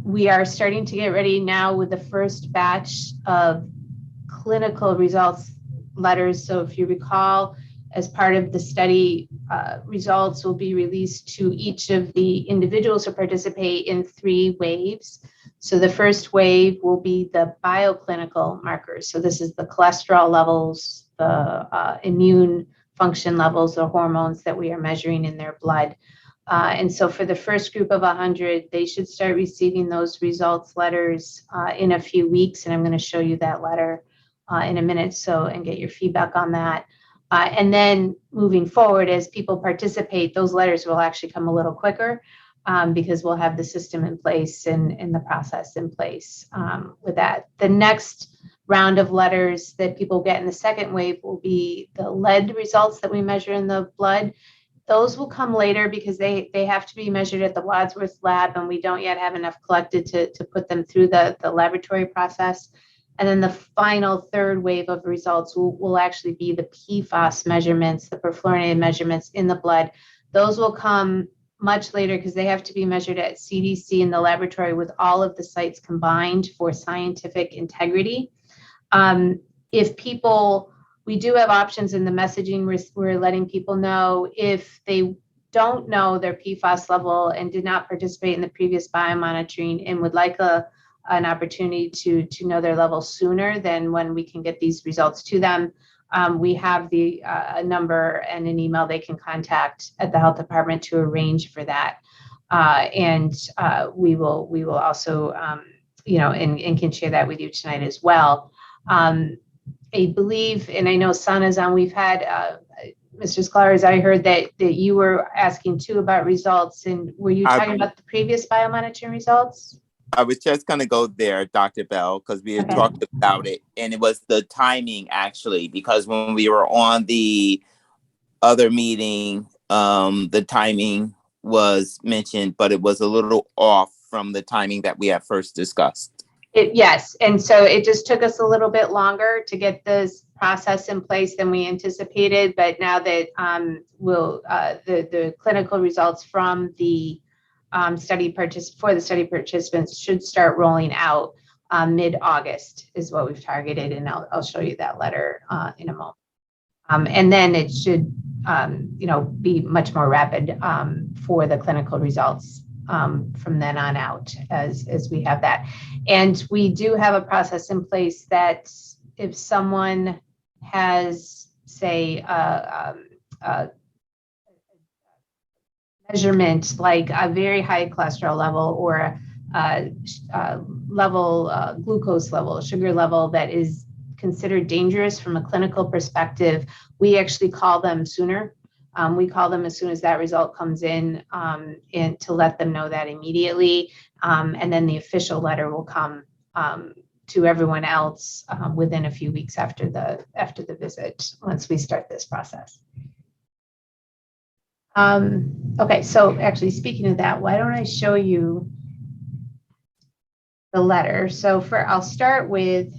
We are starting to get ready now with the first batch of clinical results letters. So if you recall, as part of the study, results will be released to each of the individuals who participate in 3 waves. So the first wave will be the bioclinical markers. So this is the cholesterol levels, the immune function levels, the hormones that we are measuring in their blood. And so for the first group of 100, they should start receiving those results letters in a few weeks. And I'm going to show you that letter in a minute, and get your feedback on that. And then moving forward, as people participate, those letters will actually come a little quicker because we'll have the system in place and the process in place with that. The next round of letters that people get in the second wave will be the lead results that we measure in the blood. Those will come later because they have to be measured at the Wadsworth lab, and we don't yet have enough collected to put them through the laboratory process. And then the final third wave of results will actually be the PFAS measurements, the perfluorinated measurements in the blood. Those will come much later because they have to be measured at CDC in the laboratory with all of the sites combined for scientific integrity. We do have options in the messaging. We're letting people know if they don't know their PFAS level and did not participate in the previous biomonitoring and would like an opportunity to know their level sooner than when we can get these results to them. We have a number and an email they can contact at the health department to arrange for that. And we will also, and can share that with you tonight as well. I believe, and I know Sana's on, we've had, Mr. Scholars, I heard that you were asking too about results, and were you talking about the previous biomonitoring results? I was just going to go there, Dr. Bell, because we had talked about it, and it was the timing, actually, because when we were on the other meeting, the timing was mentioned, but it was a little off from the timing that we had first discussed. Yes, and so it just took us a little bit longer to get this process in place than we anticipated, but now that the clinical results from the study participants should start rolling out mid-August is what we've targeted, and I'll show you that letter in a moment. And then it should be much more rapid for the clinical results from then on out as we have that. And we do have a process in place that if someone has, say, a measurement like a very high cholesterol level or a glucose level, sugar level that is considered dangerous from a clinical perspective, we actually call them sooner. We call them as soon as that result comes in, and to let them know that immediately. And then the official letter will come to everyone else within a few weeks after the visit, once we start this process. Okay, so actually speaking of that, why don't I show you the letter? So I'll start with,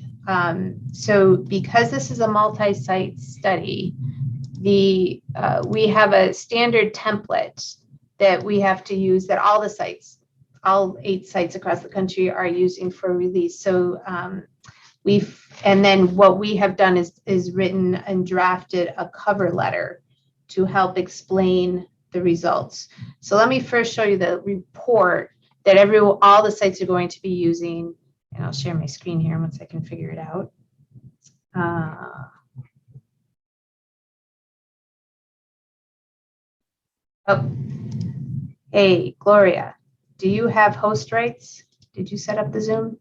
so because this is a multi-site study, we have a standard template that we have to use that all 8 sites across the country are using for release. So and then what we have done is written and drafted a cover letter to help explain the results. So let me first show you the report that all the sites are going to be using, and I'll share my screen here once I can figure it out. Oh, hey, Gloria, do you have host rights? Did you set up the Zoom?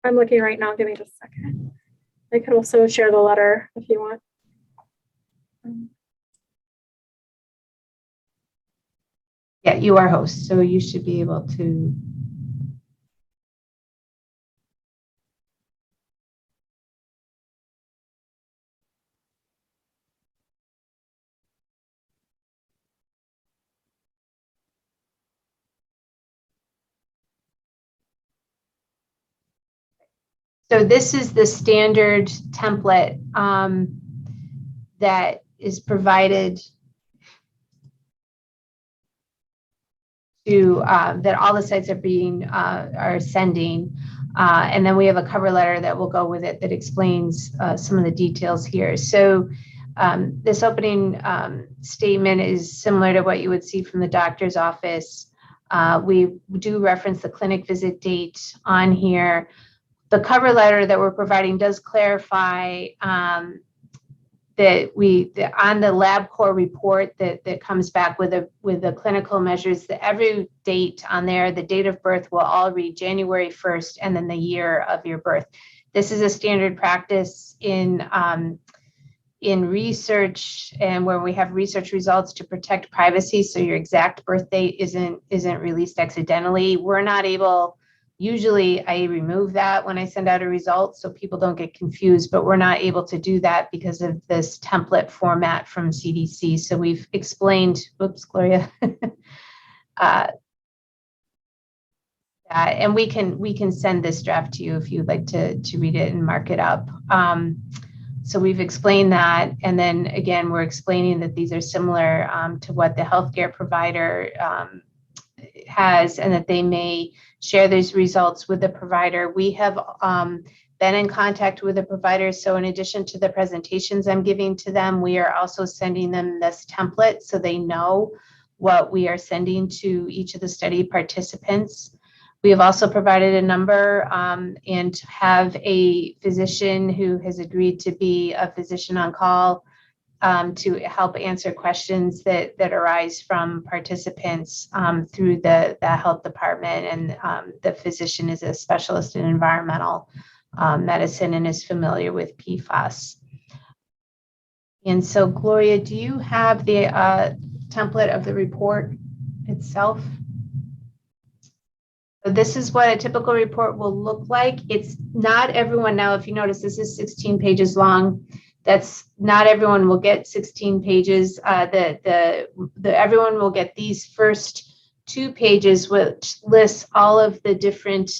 I'm looking right now. Give me just a second. I could also share the letter if you want. Yeah, you are host, so you should be able to. So this is the standard template that is provided to that all the sites are sending. And then we have a cover letter that will go with it that explains some of the details here. So this opening statement is similar to what you would see from the doctor's office. We do reference the clinic visit date on here. The cover letter that we're providing does clarify that on the LabCorp report that comes back with the clinical measures, that every date on there, the date of birth will all read January 1st and then the year of your birth. This is a standard practice in research and where we have research results to protect privacy. So your exact birth date isn't released accidentally. We're not able. Usually I remove that when I send out a result so people don't get confused, but we're not able to do that because of this template format from CDC. So we've explained, oops, Gloria, that, and we can send this draft to you if you'd like to read it and mark it up. So we've explained that. And then again, we're explaining that these are similar to what the healthcare provider has, and that they may share these results with the provider. We have been in contact with the providers. So in addition to the presentations I'm giving to them, we are also sending them this template so they know what we are sending to each of the study participants. We have also provided a number and have a physician who has agreed to be a physician on call to help answer questions that arise from participants through the health department. And the physician is a specialist in environmental medicine and is familiar with PFAS. And so, Gloria, do you have the template of the report itself? So this is what a typical report will look like. It's not everyone now, if you notice, this is 16 pages long. That's not everyone will get 16 pages. Everyone will get these first 2 pages, which lists all of the different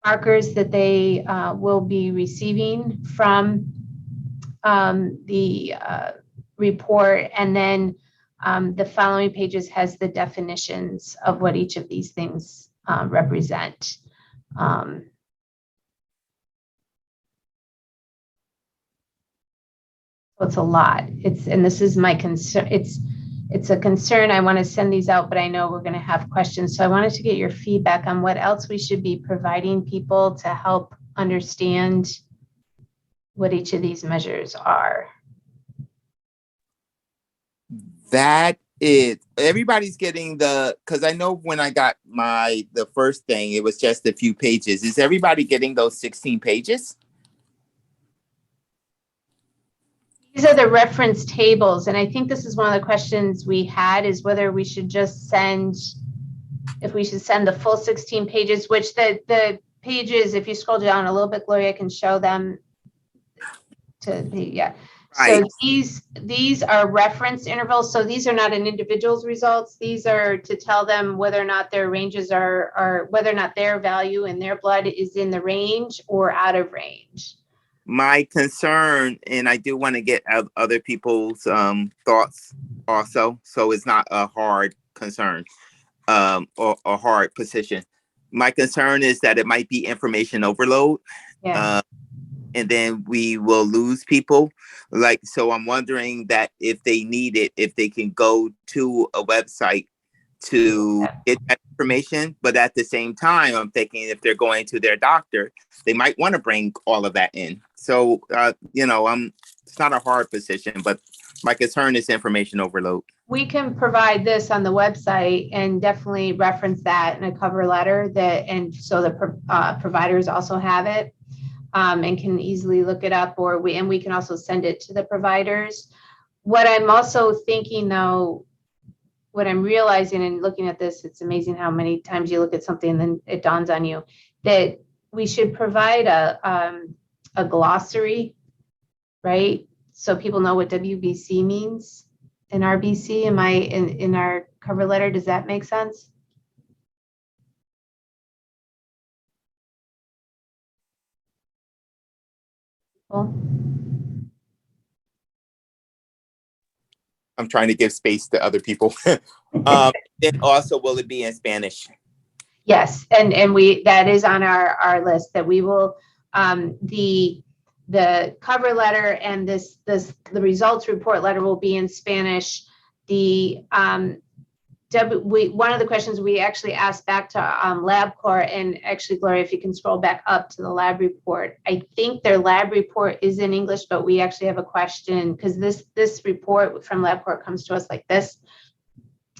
markers that they will be receiving from the report. And then the following pages has the definitions of what each of these things represent. It's a lot. And this is my concern. It's a concern. I want to send these out, but I know we're going to have questions. So I wanted to get your feedback on what else we should be providing people to help understand what each of these measures are. That is, everybody's getting because I know when I got the first thing, it was just a few pages. Is everybody getting those 16 pages? These are the reference tables. And I think this is one of the questions we had, is whether we should just if we should send the full 16 pages, which the pages, if you scroll down a little bit, Gloria, can show them yeah. Right. So these are reference intervals. So these are not an individual's results. These are to tell them whether or not their ranges are whether or not their value in their blood is in the range or out of range. My concern, and I do want to get other people's thoughts also, so it's not a hard concern or a hard position. My concern is that it might be information overload. Yeah. And then we will lose people. So I'm wondering that if they need it, if they can go to a website to get that information. But at the same time, I'm thinking if they're going to their doctor, they might want to bring all of that in. So, it's not a hard position, but my concern is information overload. We can provide this on the website and definitely reference that in a cover letter and so the providers also have it. And can easily look it up, and we can also send it to the providers. What I'm also thinking, though, what I'm realizing and looking at this, it's amazing how many times you look at something and then it dawns on you that we should provide a glossary, right? So people know what WBC means and RBC. Am I in our cover letter? Does that make sense? Cool. I'm trying to give space to other people. Then also, will it be in Spanish? Yes, and that is on our list, that we will, the cover letter and the results report letter will be in Spanish. One of the questions we actually asked back to LabCorp, and actually, Gloria, if you can scroll back up to the lab report, I think their lab report is in English, but we actually have a question, because this report from LabCorp comes to us like this.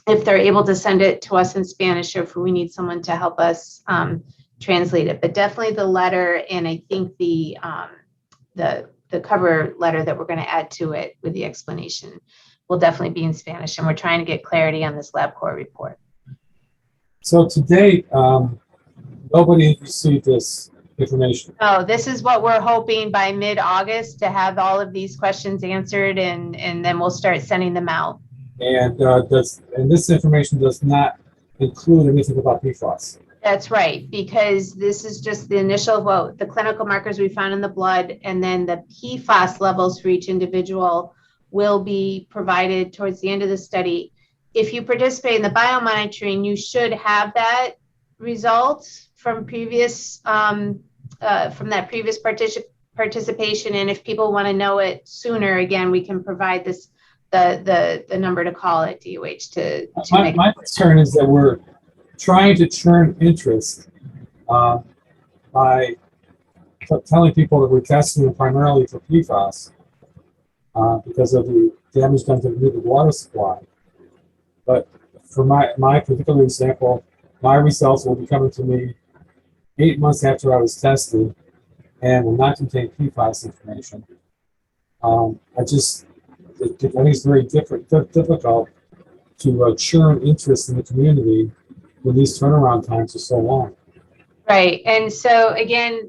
If they're able to send it to us in Spanish, or if we need someone to help us translate it, but definitely the letter, and I think the cover letter that we're going to add to it with the explanation will definitely be in Spanish, and we're trying to get clarity on this LabCorp report. So to date, nobody received this information. Oh, this is what we're hoping by mid-August, to have all of these questions answered, and then we'll start sending them out. And this information does not include anything about PFAS. That's right, because this is just the initial vote, the clinical markers we found in the blood, and then the PFAS levels for each individual will be provided towards the end of the study. If you participate in the biomonitoring, you should have that result from previous from that previous participation. And if people want to know it sooner, again, we can provide this the number to call at DOH to make my concern is that we're trying to churn interest by telling people that we're testing them primarily for PFAS because of the damage done to the Newburgh water supply. But for my particular example, my results will be coming to me 8 months after I was tested and will not contain PFAS information. I think it's very difficult to churn interest in the community when these turnaround times are so long. Right, and so again,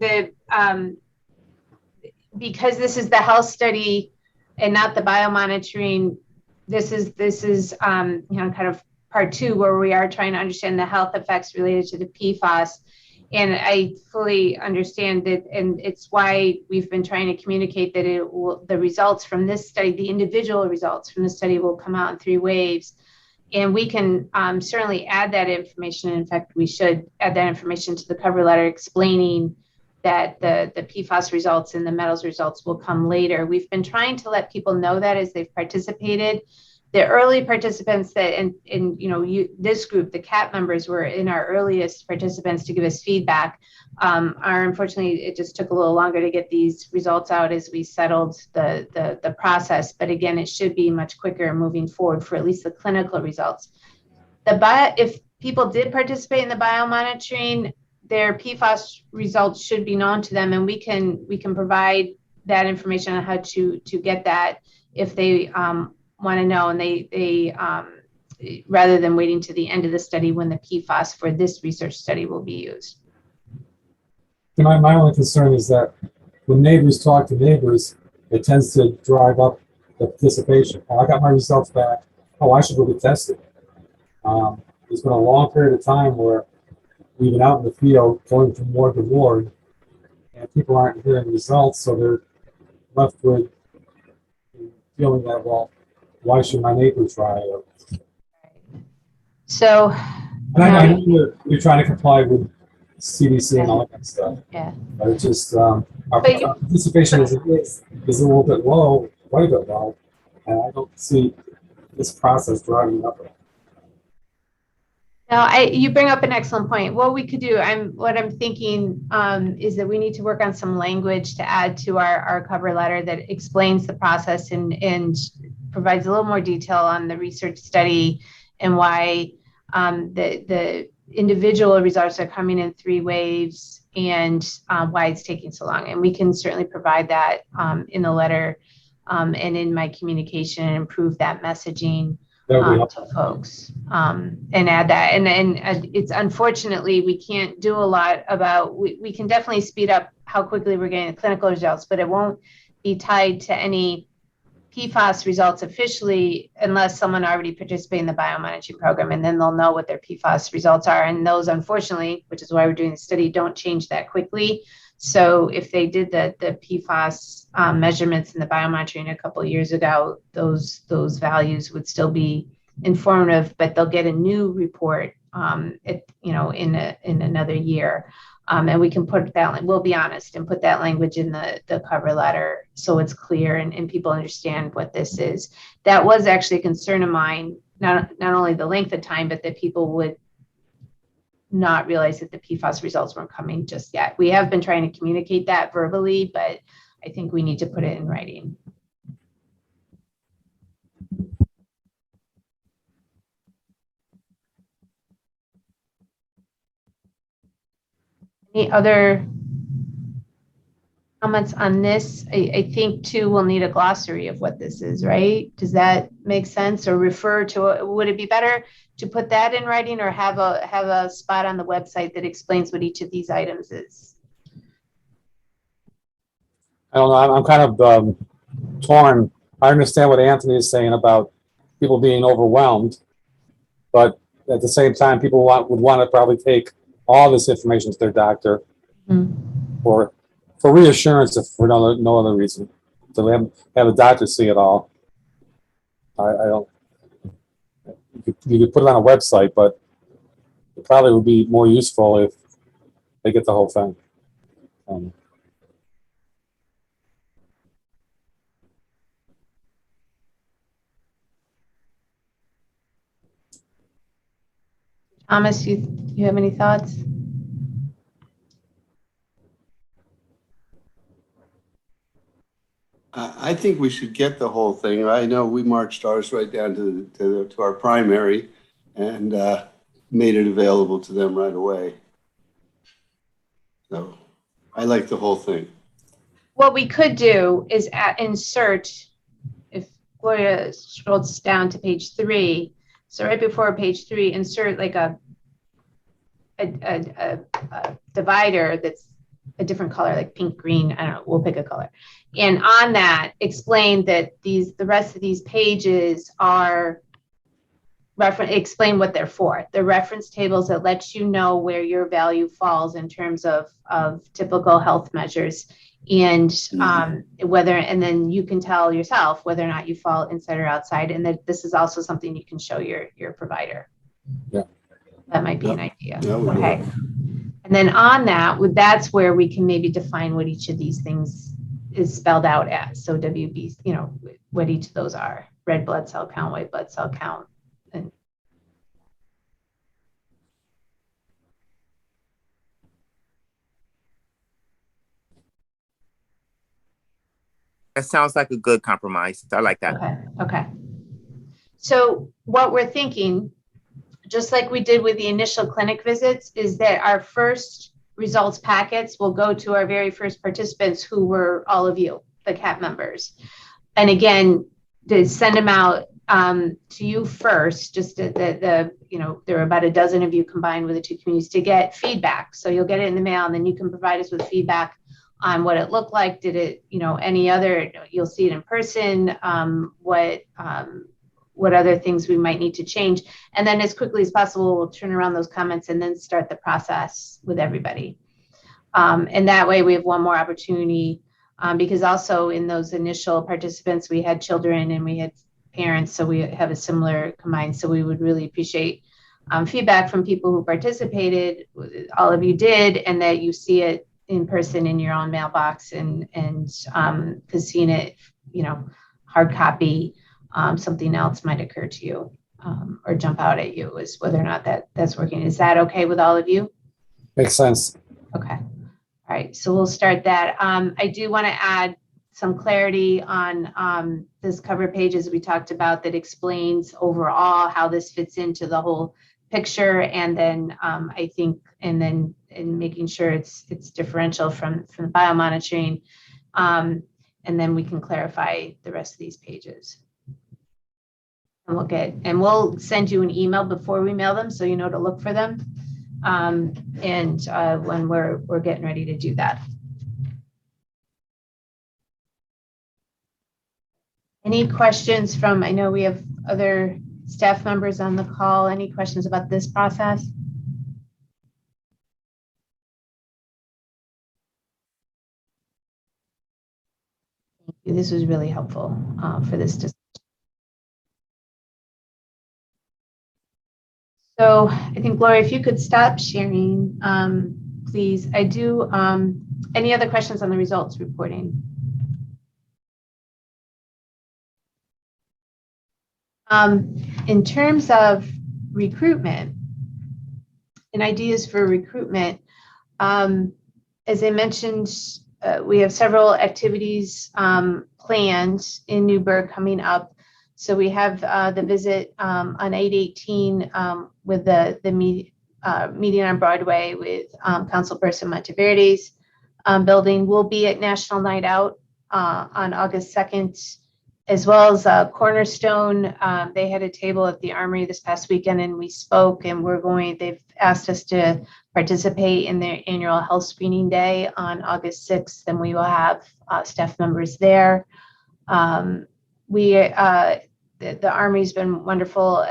because this is the health study and not the biomonitoring, this is kind of part 2, where we are trying to understand the health effects related to the PFAS. And I fully understand that, and it's why we've been trying to communicate that the results from this study, the individual results from the study, will come out in 3 waves. And we can certainly add that information. In fact, we should add that information to the cover letter, explaining that the PFAS results and the metals results will come later. We've been trying to let people know that as they've participated. The early participants that, this group, the CAP members, were in our earliest participants to give us feedback. Unfortunately, it just took a little longer to get these results out as we settled the process. But again, it should be much quicker moving forward for at least the clinical results. If people did participate in the biomonitoring, their PFAS results should be known to them, and we can provide that information on how to get that if they want to know, and they rather than waiting to the end of the study when the PFAS for this research study will be used. My only concern is that when neighbors talk to neighbors, it tends to drive up the participation. Oh, I got my results back. Oh, I should go get tested. There's been a long period of time where we've been out in the field going from ward to ward, and people aren't hearing results, so they're left with feeling that, well, why should my neighbor try it? So, and I know you're trying to comply with CDC and all that kind of stuff. Yeah. But it's just our participation is a little bit low, quite a bit low, and I don't see this process driving up. Now, you bring up an excellent point. What we could do, what I'm thinking is that we need to work on some language to add to our cover letter that explains the process and provides a little more detail on the research study and why the individual results are coming in 3 waves and why it's taking so long. And we can certainly provide that in the letter and in my communication and improve that messaging to folks and add that. And it's unfortunately, we can't do a lot about, we can definitely speed up how quickly we're getting the clinical results, but it won't be tied to any PFAS results officially unless someone already participated in the biomonitoring program, and then they'll know what their PFAS results are. And those, unfortunately, which is why we're doing the study, don't change that quickly. So if they did the PFAS measurements in the biomonitoring a couple of years ago, those values would still be informative, but they'll get a new report in another year. And we can put that, we'll be honest, and put that language in the cover letter so it's clear and people understand what this is. That was actually a concern of mine, not only the length of time, but that people would not realize that the PFAS results weren't coming just yet. We have been trying to communicate that verbally, but I think we need to put it in writing. Any other comments on this? I think too, we'll need a glossary of what this is, right? Does that make sense? Or refer to, would it be better to put that in writing or have a spot on the website that explains what each of these items is? I don't know. I'm kind of torn. I understand what Anthony is saying about people being overwhelmed, but at the same time, people would want to probably take all this information to their doctor for reassurance, if for no other reason, to have a doctor see it all. I don't. You could put it on a website, but it probably would be more useful if they get the whole thing. Thomas, you have any thoughts? I think we should get the whole thing. I know we marched ours right down to our primary and made it available to them right away. So I like the whole thing. What we could do is insert, if Gloria scrolls down to page 3, so right before page 3, insert like a divider that's a different color, like pink, green, I don't know, we'll pick a color. And on that, explain that the rest of these pages are explain what they're for. They're reference tables that let you know where your value falls in terms of typical health measures and and then you can tell yourself whether or not you fall inside or outside. And that this is also something you can show your provider. Yeah. That might be an idea. Okay. And then on that, that's where we can maybe define what each of these things is spelled out as. So WB, what each of those are: red blood cell count, white blood cell count. And That sounds like a good compromise. I like that. Okay. So what we're thinking, just like we did with the initial clinic visits, is that our first results packets will go to our very first participants, who were all of you, the CAP members. And again, to send them out to you first, just there are about a dozen of you combined with the two communities to get feedback. So you'll get it in the mail, and then you can provide us with feedback on what it looked like. Did it, any other, you'll see it in person, what other things we might need to change. And then as quickly as possible, we'll turn around those comments and then start the process with everybody. And that way we have one more opportunity, because also in those initial participants, we had children and we had parents, so we have a similar combined. So we would really appreciate feedback from people who participated, all of you did, and that you see it in person in your own mailbox, and because seeing it, hard copy, something else might occur to you or jump out at you is whether or not that's working. Is that okay with all of you? Makes sense. Okay. All right. So we'll start that. I do want to add some clarity on this cover page, as we talked about, that explains overall how this fits into the whole picture. And then I think, and then in making sure it's differential from biomonitoring. And then we can clarify the rest of these pages. And we'll send you an email before we mail them, so you know to look for them. When we're getting ready to do that. Any questions from, I know we have other staff members on the call. Any questions about this process? this was really helpful for this discussion. So I think, Gloria, if you could stop sharing, please. I do, any other questions on the results reporting? In terms of recruitment and ideas for recruitment, as I mentioned, we have several activities planned in Newburgh coming up. So we have the visit on 8/18 with the meeting on Broadway with Councilperson Monteverde's building. We'll be at National Night Out on August 2nd, as well as Cornerstone. They had a table at the Armory this past weekend and we spoke, and they've asked us to participate in their annual health screening day on August 6th, and we will have staff members there. The Army's been wonderful,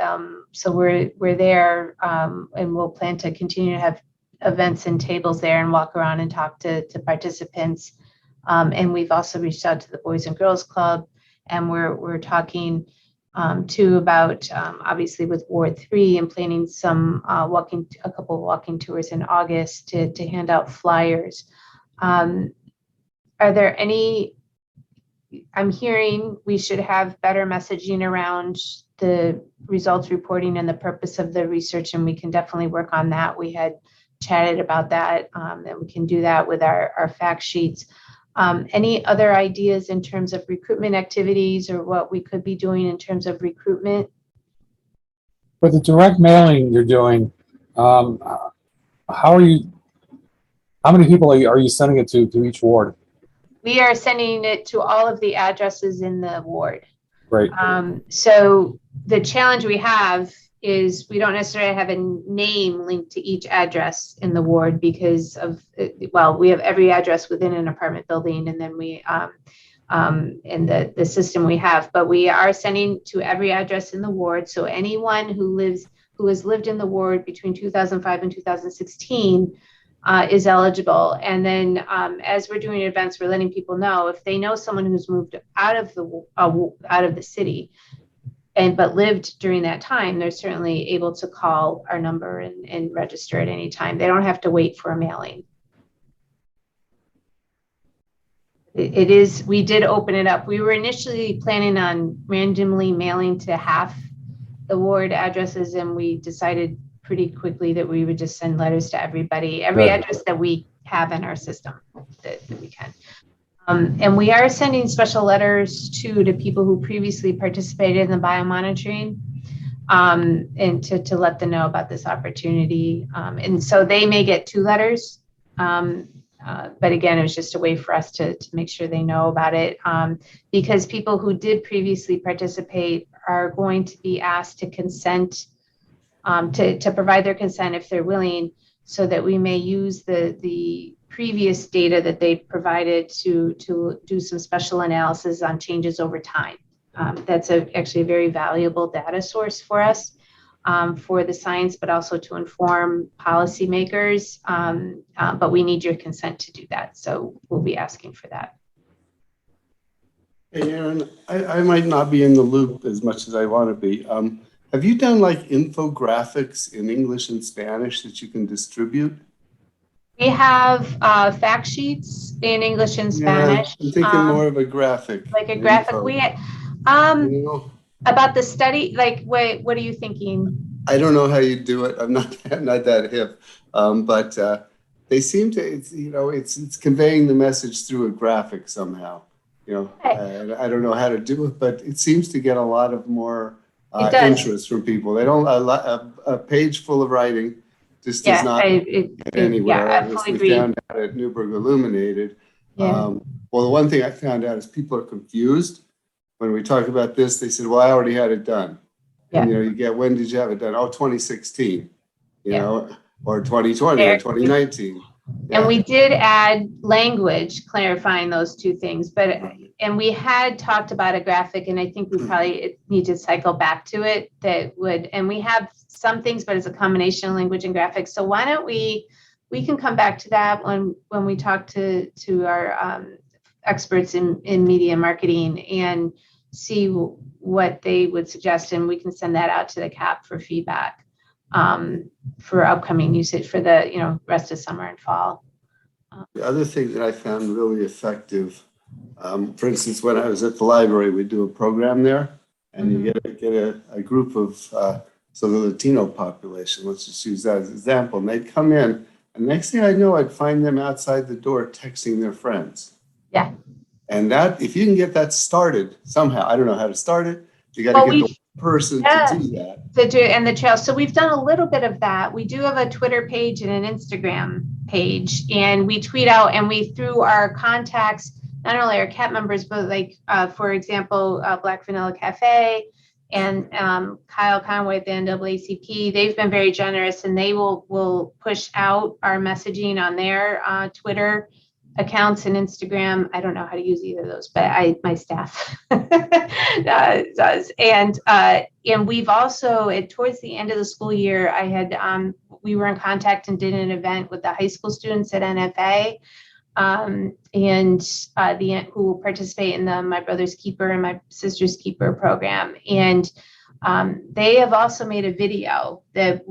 so we're there, and we'll plan to continue to have events and tables there and walk around and talk to participants. And we've also reached out to the Boys and Girls Club, and we're talking too about obviously with Ward 3 and planning some a couple of walking tours in August to hand out flyers. Are there any? I'm hearing we should have better messaging around the results reporting and the purpose of the research, and we can definitely work on that. We had chatted about that, and we can do that with our fact sheets. Any other ideas in terms of recruitment activities or what we could be doing in terms of recruitment? For the direct mailing you're doing, how many people are you sending it to each ward? We are sending it to all of the addresses in the ward. Great. So the challenge we have is we don't necessarily have a name linked to each address in the ward because of, well, we have every address within an apartment building, and then we, in the system we have, but we are sending to every address in the ward. So anyone who has lived in the ward between 2005 and 2016 is eligible. And then as we're doing events, we're letting people know if they know someone who's moved out of the city but lived during that time, they're certainly able to call our number and register at any time. They don't have to wait for a mailing. We did open it up. We were initially planning on randomly mailing to half the ward addresses, and we decided pretty quickly that we would just send letters to everybody, every address that we have in our system that we can. And we are sending special letters to people who previously participated in the biomonitoring, and to let them know about this opportunity. And so they may get 2 letters, but again, it was just a way for us to make sure they know about it, because people who did previously participate are going to be asked to consent, to provide their consent if they're willing, so that we may use the previous data that they provided to do some special analysis on changes over time. That's actually a very valuable data source for us, for the science, but also to inform policymakers. But we need your consent to do that. So we'll be asking for that. Hey, Aaron, I might not be in the loop as much as I want to be. Have you done like infographics in English and Spanish that you can distribute? We have fact sheets in English and Spanish. I'm thinking more of a graphic. Like a graphic. Info. We had, about the study, like what are you thinking? I don't know how you do it. I'm not that hip, but they seem to. It's conveying the message through a graphic somehow. I don't know how to do it, but it seems to get a lot of more interest from people. They don't a page full of writing just does not get anywhere. Yeah, I fully agree. Found out at Newburgh Illuminated. Yeah. Well, the one thing I found out is people are confused when we talk about this. They said, "Well, I already had it done." Yeah. And you get, when did you have it done? Oh, 2016. Or 2020 or 2019. Yeah. And we did add language clarifying those 2 things, and we had talked about a graphic, and I think we probably need to cycle back to it and we have some things, but it's a combination of language and graphics. So why don't we can come back to that when we talk to our experts in media marketing and see what they would suggest, and we can send that out to the CAP for feedback for upcoming usage for the rest of summer and fall. The other thing that I found really effective, for instance, when I was at the library, we do a program there, and you get a group of so the Latino population. Let's just use that as an example. And they'd come in, and next thing I know, I'd find them outside the door texting their friends. Yeah. And that, if you can get that started somehow, I don't know how to start it. You got to get the person to do that. And the trail. So we've done a little bit of that. We do have a Twitter page and an Instagram page, and we tweet out, and we, through our contacts, not only our CAP members, but like, for example, Black Vanilla Cafe and Kyle Conway at the NAACP, they've been very generous, and they will push out our messaging on their Twitter accounts and Instagram. I don't know how to use either of those, but my staff does. And we've also, towards the end of the school year, I had we were in contact and did an event with the high school students at NFA, who will participate in the My Brother's Keeper and My Sister's Keeper program. And they have also made a video that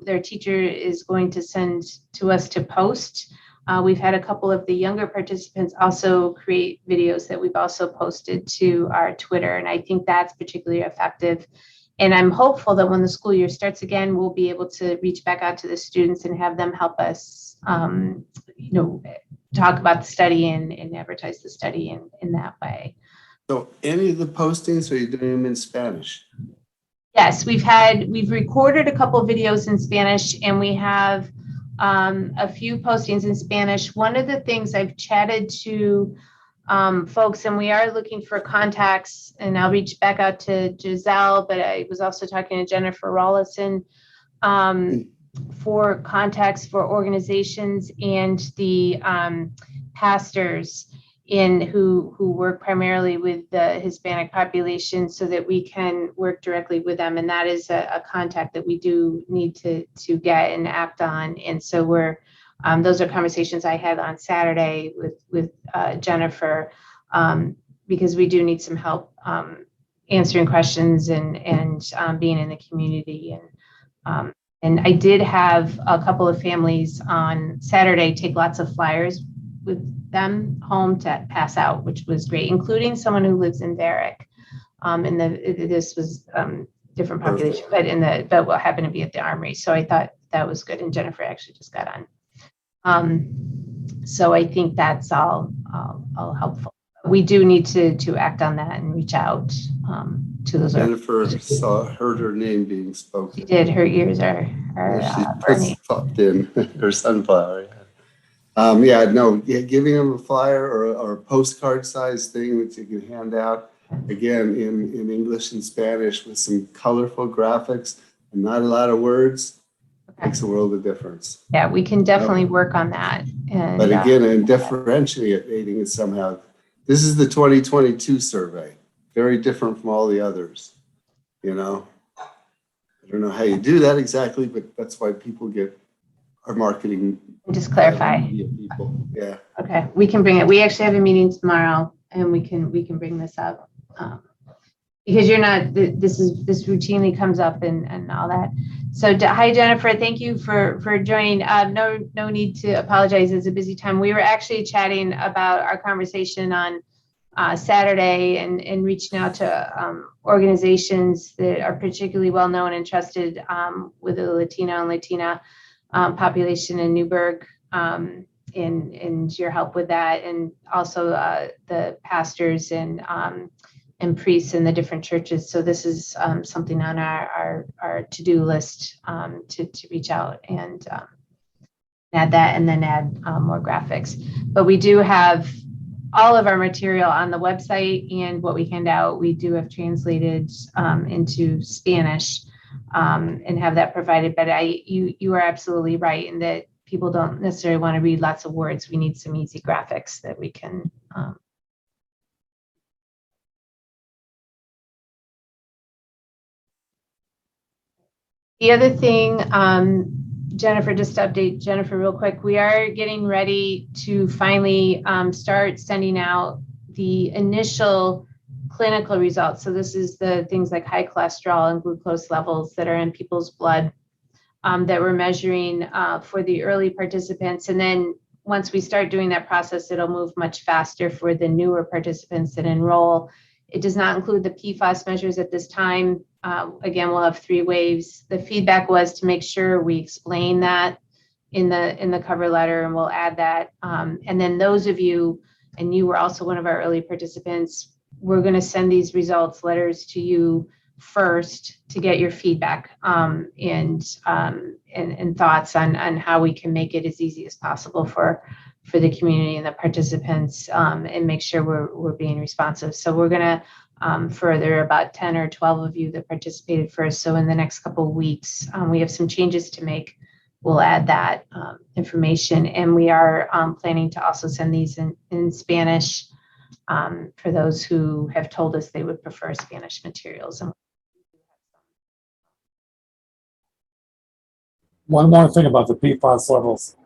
their teacher is going to send to us to post. We've had a couple of the younger participants also create videos that we've also posted to our Twitter, and I think that's particularly effective. And I'm hopeful that when the school year starts again, we'll be able to reach back out to the students and have them help us, talk about the study and advertise the study in that way. So any of the postings, are you doing them in Spanish? Yes, we've recorded a couple of videos in Spanish, and we have a few postings in Spanish. One of the things I've chatted to folks, and we are looking for contacts, and I'll reach back out to Giselle, but I was also talking to Jennifer Rawlison for contacts for organizations and the pastors who work primarily with the Hispanic population, so that we can work directly with them. And that is a contact that we do need to get and act on. And so those are conversations I had on Saturday with Jennifer, because we do need some help answering questions and being in the community. And I did have a couple of families on Saturday take lots of flyers with them home to pass out, which was great, including someone who lives in Varick. This was different population, but what happened to be at the Armory. So I thought that was good. And Jennifer actually just got on. So I think that's all helpful. We do need to act on that and reach out to those. Jennifer heard her name being spoken. She did. Her ears are burning. She popped in her sunflower. Giving them a flyer or a postcard size thing that you can hand out, again, in English and Spanish with some colorful graphics and not a lot of words, makes a world of difference. Yeah, we can definitely work on that. But again, and differentiating it somehow. This is the 2022 survey, very different from all the others. I don't know how you do that exactly, but that's why people get our marketing. Just clarify. People. Yeah. Okay, we can bring it. We actually have a meeting tomorrow, and we can bring this up because you're not. This routinely comes up and all that. So hi Jennifer, thank you for joining. No need to apologize. It's a busy time. We were actually chatting about our conversation on Saturday and reaching out to organizations that are particularly well known and trusted with the Latino and Latina population in Newburgh, and your help with that, and also the pastors and priests in the different churches. So this is something on our to-do list to reach out and add that, and then add more graphics. But we do have all of our material on the website, and what we hand out, we do have translated into Spanish. And have that provided. But you are absolutely right in that people don't necessarily want to read lots of words. We need some easy graphics that we can. The other thing Jennifer, just to update Jennifer real quick, we are getting ready to finally start sending out the initial clinical results. So this is the things like high cholesterol and glucose levels that are in people's blood that we're measuring for the early participants. And then once we start doing that process, it'll move much faster for the newer participants that enroll. It does not include the PFAS measures at this time. Again, we'll have 3 waves. The feedback was to make sure we explain that in the cover letter, and we'll add that. And then those of you, and you were also one of our early participants, we're going to send these results letters to you first to get your feedback and thoughts on how we can make it as easy as possible for the community and the participants, and make sure we're being responsive. So we're going to further about 10 or 12 of you that participated first. So in the next couple of weeks, we have some changes to make. We'll add that information, and we are planning to also send these in Spanish for those who have told us they would prefer Spanish materials. One more thing about the PFAS levels.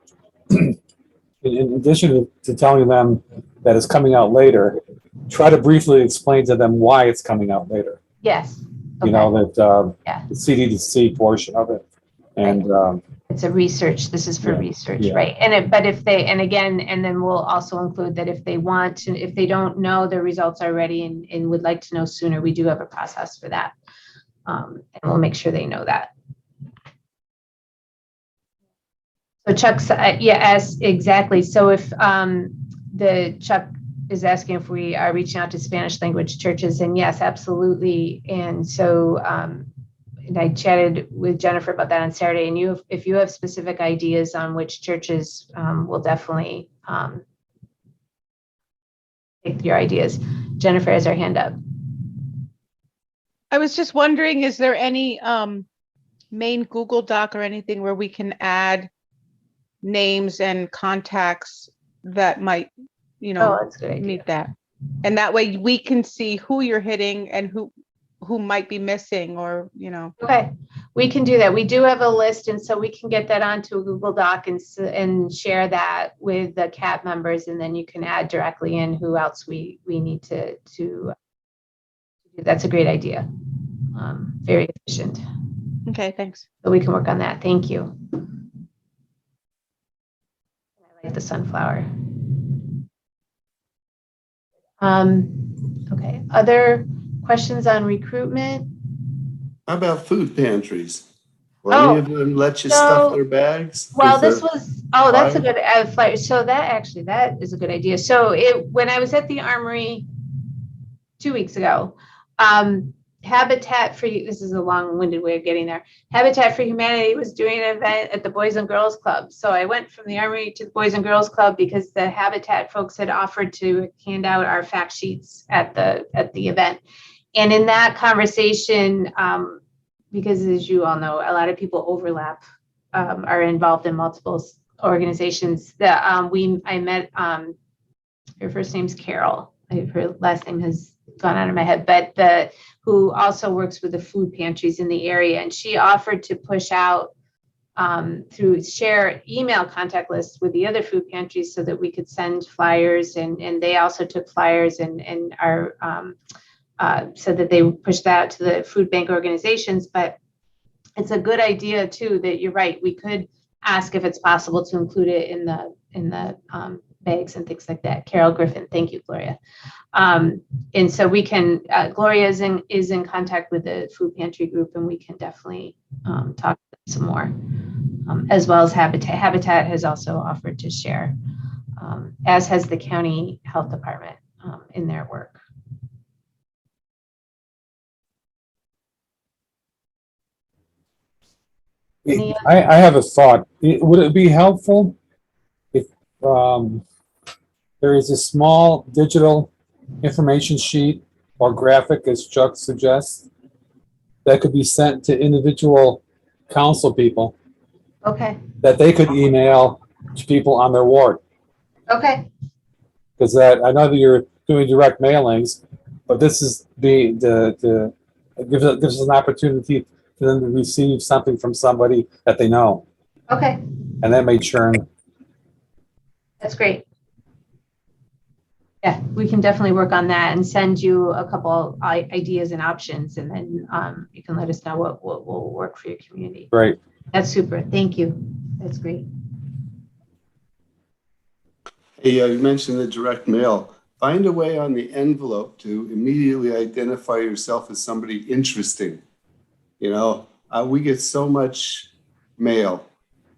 In addition to telling them that it's coming out later, try to briefly explain to them why it's coming out later. Yes. You know, that Yeah. the CDC portion of it. And It's a research. This is for research, yeah. right? But if they, and again, and then we'll also include that if they want to, if they don't know their results already and would like to know sooner, we do have a process for that. And we'll make sure they know that. So Chuck's, yes, exactly. So if the Chuck is asking if we are reaching out to Spanish language churches, and yes, absolutely. And so and I chatted with Jennifer about that on Saturday. And if you have specific ideas on which churches, we'll definitely take your ideas. Jennifer has her hand up. I was just wondering, is there any main Google Doc or anything where we can add names and contacts that might, That's a good idea. meet that? And that way we can see who you're hitting and who might be missing, or, Okay, we can do that. We do have a list, and so we can get that onto a Google Doc and share that with the CAT members, and then you can add directly in who else we need to do. That's a great idea. Very efficient. Okay, thanks. So we can work on that. Thank you. I like the sunflower. Okay, other questions on recruitment? How about food pantries? Will any of them let you stuff their bags? Well, Is this that was, that's a good flyer. So that is a good idea. So when I was at the Armory 2 weeks ago, Habitat for, this is a long-winded way of getting there. Habitat for Humanity was doing an event at the Boys and Girls Club. So I went from the Armory to the Boys and Girls Club because the Habitat folks had offered to hand out our fact sheets at the event. And in that conversation, because as you all know, a lot of people overlap, are involved in multiple organizations. I met, her first name's Carol. Her last name has gone out of my head, but who also works with the food pantries in the area. And she offered to push out through share email contact lists with the other food pantries so that we could send flyers, and they also took flyers and are so that they push that out to the food bank organizations. But it's a good idea too, that you're right. We could ask if it's possible to include it in the bags and things like that. Carol Griffin, thank you, Gloria. And so we can, Gloria is in contact with the food pantry group, and we can definitely talk some more, as well as Habitat. Habitat has also offered to share, as has the county health department in their work. I have a thought. Would it be helpful if there is a small digital information sheet or graphic, as Chuck suggests, that could be sent to individual council people? Okay. That they could email to people on their ward. Okay. Because I know that you're doing direct mailings, but this is it gives us an opportunity for them to receive something from somebody that they know. Okay, and that may churn. that's great. Yeah, we can definitely work on that and send you a couple ideas and options, and then you can let us know what will work for your community. Right. That's super. Thank you. That's great. Hey, you mentioned the direct mail. Find a way on the envelope to immediately identify yourself as somebody interesting. You know, we get so much mail,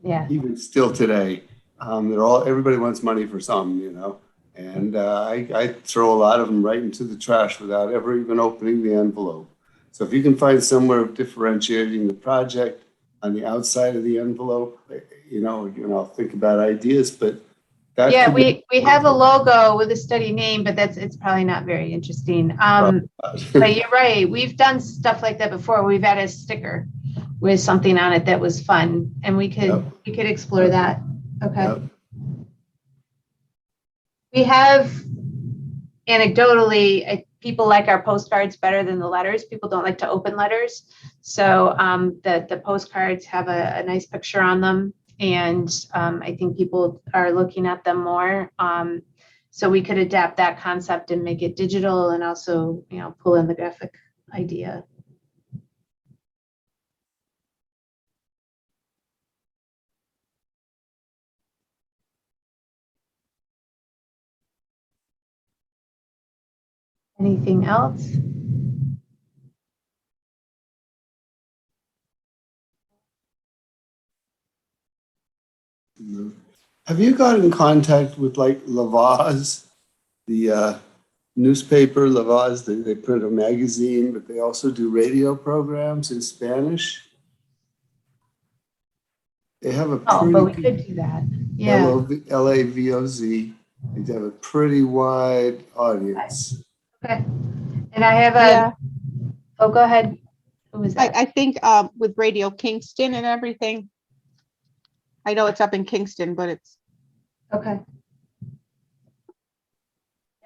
Yeah. even still today. Everybody wants money for something, you know, and I throw a lot of them right into the trash without ever even opening the envelope. So if you can find somewhere differentiating the project on the outside of the envelope, you know, think about ideas, but that Yeah, could be we have a logo with a study name, but it's probably not very interesting. But you're right. We've done stuff like that before. We've had a sticker with something on it that was fun, and we could explore that. Okay. Yep. We have anecdotally, people like our postcards better than the letters. People don't like to open letters. So the postcards have a nice picture on them. And I think people are looking at them more. So we could adapt that concept and make it digital and also, you know, pull in the graphic idea. Anything else? Have you got in contact with like La Vaz, the newspaper La Vaz? They print a magazine, but they also do radio programs in Spanish. They have a Oh, but we pretty could do that. Yeah. LAVOZ. They have a pretty wide audience. Okay. And I have Yeah, oh, go ahead. Who was that? I think with Radio Kingston and everything, I know it's up in Kingston, but it's, Okay.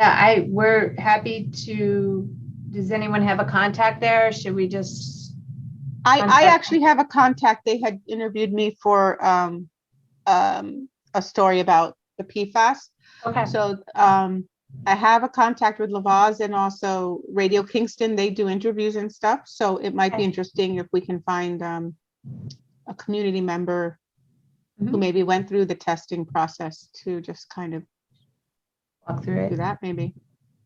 Yeah, we're happy to, does anyone have a contact there? Should we just? I contact- actually have a contact. They had interviewed me for a story about the PFAS. Okay. So I have a contact with Lavaz and also Radio Kingston. They do interviews and stuff. So it might be Okay. interesting if we can find a community member who Mhm. maybe went through the testing process to just kind of Walk through do it. that maybe.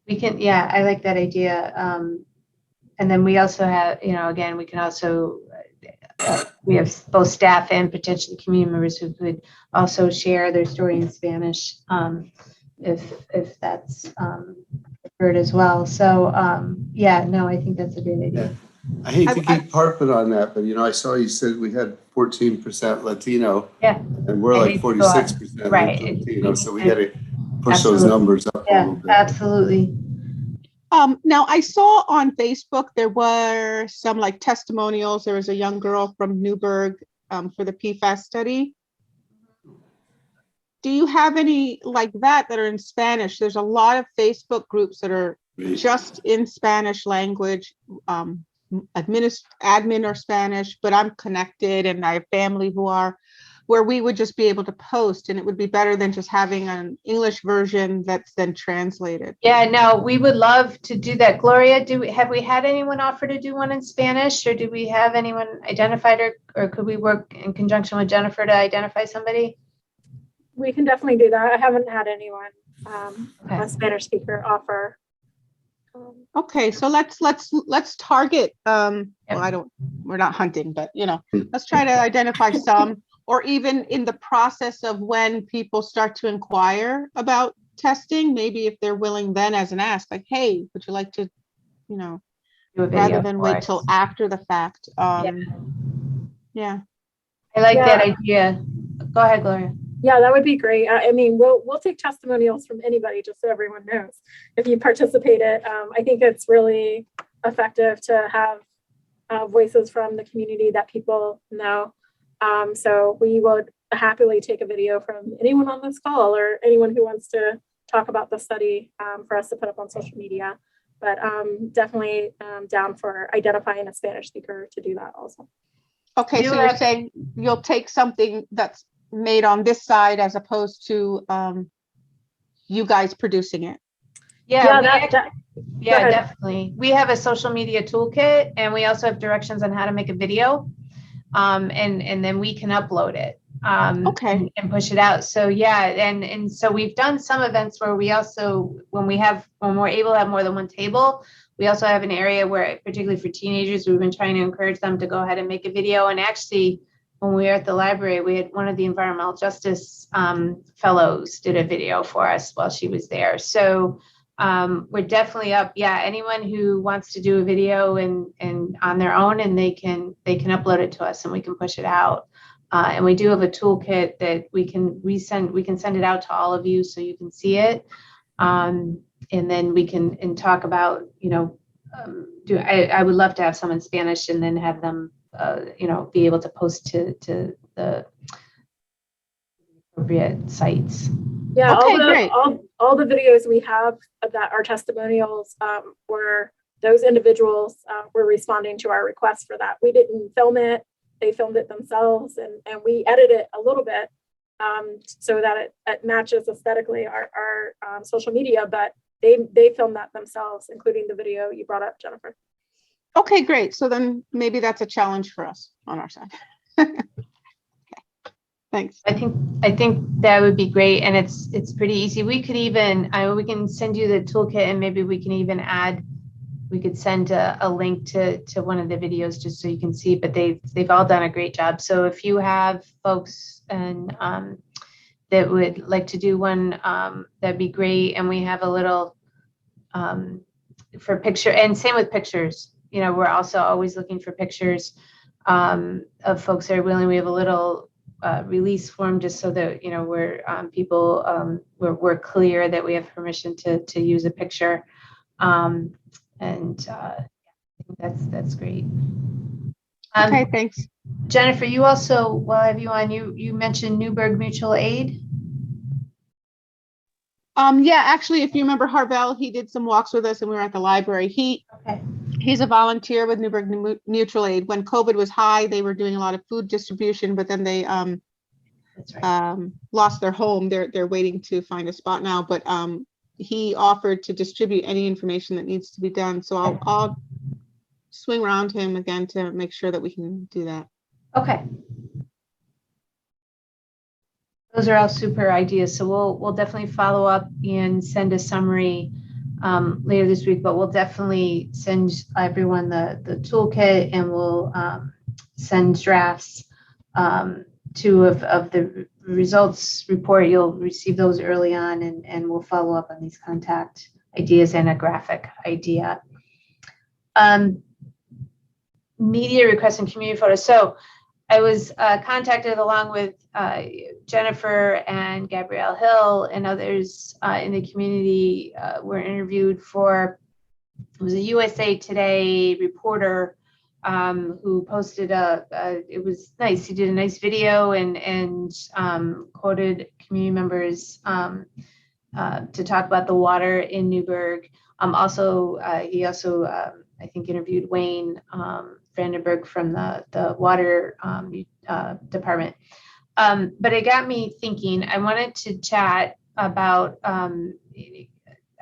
We can, yeah, I like that idea. And then we also have, you know, again, we can also, we have both staff and potentially community members who could also share their story in Spanish, if that's preferred as well. So, yeah, no, I think that's a great idea. I hate to I- keep harping on that, but you know, I saw you said we had 14% Latino. Yeah. And we're I like hate to go up. 46% Right. Latino, so we Yeah. got to push those Absolutely. numbers up a Yeah, little bit. absolutely. Now I saw on Facebook there were some like testimonials. There was a young girl from Newburgh for the PFAS study. Do you have any like that are in Spanish? There's a lot of Facebook groups that are just in Spanish language, admin or Spanish, but I'm connected and I have family who are, where we would just be able to post, and it would be better than just having an English version that's then translated. Yeah, no, we would love to do that. Gloria, have we had anyone offer to do one in Spanish, or do we have anyone identified, or could we work in conjunction with Jennifer to identify somebody? We can definitely do that. I haven't had anyone, Okay. a Spanish speaker offer. Okay, so let's target, well, we're not hunting, but you know, let's try to identify some, or even in the process of when people start to inquire about testing, maybe if they're willing then as an ask, like, hey, would you like to, you know, Do a video rather than for wait us. till after the fact. Yeah. I like that Yeah. idea. Go ahead, Gloria. Yeah, that would be great. I mean, we'll take testimonials from anybody, just so everyone knows. If you participated, I think it's really effective to have voices from the community that people know. So we would happily take a video from anyone on this call or anyone who wants to talk about the study for us to put up on social media. But definitely down for identifying a Spanish speaker to do that also. Okay, so you're saying you'll take something that's made on this side as opposed to you guys producing it? Yeah, ahead. definitely. We have a social media toolkit, and we also have directions on how to make a video, and then we can upload it Okay. and push it out. So yeah, and so we've done some events where we also, when we're able to have more than one table, we also have an area where, particularly for teenagers, we've been trying to encourage them to go ahead and make a video. And actually, when we were at the library, we had one of the environmental justice fellows did a video for us while she was there. So we're definitely up. Yeah, anyone who wants to do a video and on their own, and they can upload it to us and we can push it out. And we do have a toolkit that we can send it out to all of you so you can see it. And then we can talk about, I would love to have some in Spanish and then have them, be able to post to the appropriate sites. Yeah, Okay, all the videos we have that are testimonials were those individuals were responding to our request for that. We didn't film it; they filmed it themselves, and we edited it a little bit so that it matches aesthetically our social media. But they filmed that themselves, including the video you brought up, Jennifer. Okay, great. So then maybe that's a challenge for us on our side. Thanks. I think that would be great, and it's pretty easy. We could even we can send you the toolkit, and maybe we can even we could send a link to one of the videos just so you can see. But they've all done a great job. So if you have folks and that would like to do one, that'd be great. And we have a little for picture, and same with pictures. We're also always looking for pictures of folks that are willing. We have a little release form just so that we're we're clear that we have permission to use a picture, and I think that's great. Okay, thanks. Jennifer, you also, while I have you on, you mentioned Newburgh Mutual Aid. Yeah, actually, if you remember Harvell, he did some walks with us and we were at the library. He's a volunteer with Newburgh Mutual Aid. When COVID was high, they were doing a lot of food distribution, but then they That's right. lost their home. They're waiting to find a spot now, but he offered to distribute any information that needs to be done. So I'll swing around him again to make sure that we can do that. Okay. Those are all super ideas. So we'll definitely follow up and send a summary later this week, but we'll definitely send everyone the toolkit, and we'll send drafts two of the results report. You'll receive those early on, and we'll follow up on these contact ideas and a graphic idea. Media requests and community photos. So I was contacted along with Jennifer and Gabrielle Hill and others in the community. Were interviewed for, it was a USA Today reporter who posted it was nice. He did a nice video and quoted community members to talk about the water in Newburgh. He also I think interviewed Wayne Vandenberg from the water department. But it got me thinking. I wanted to chat about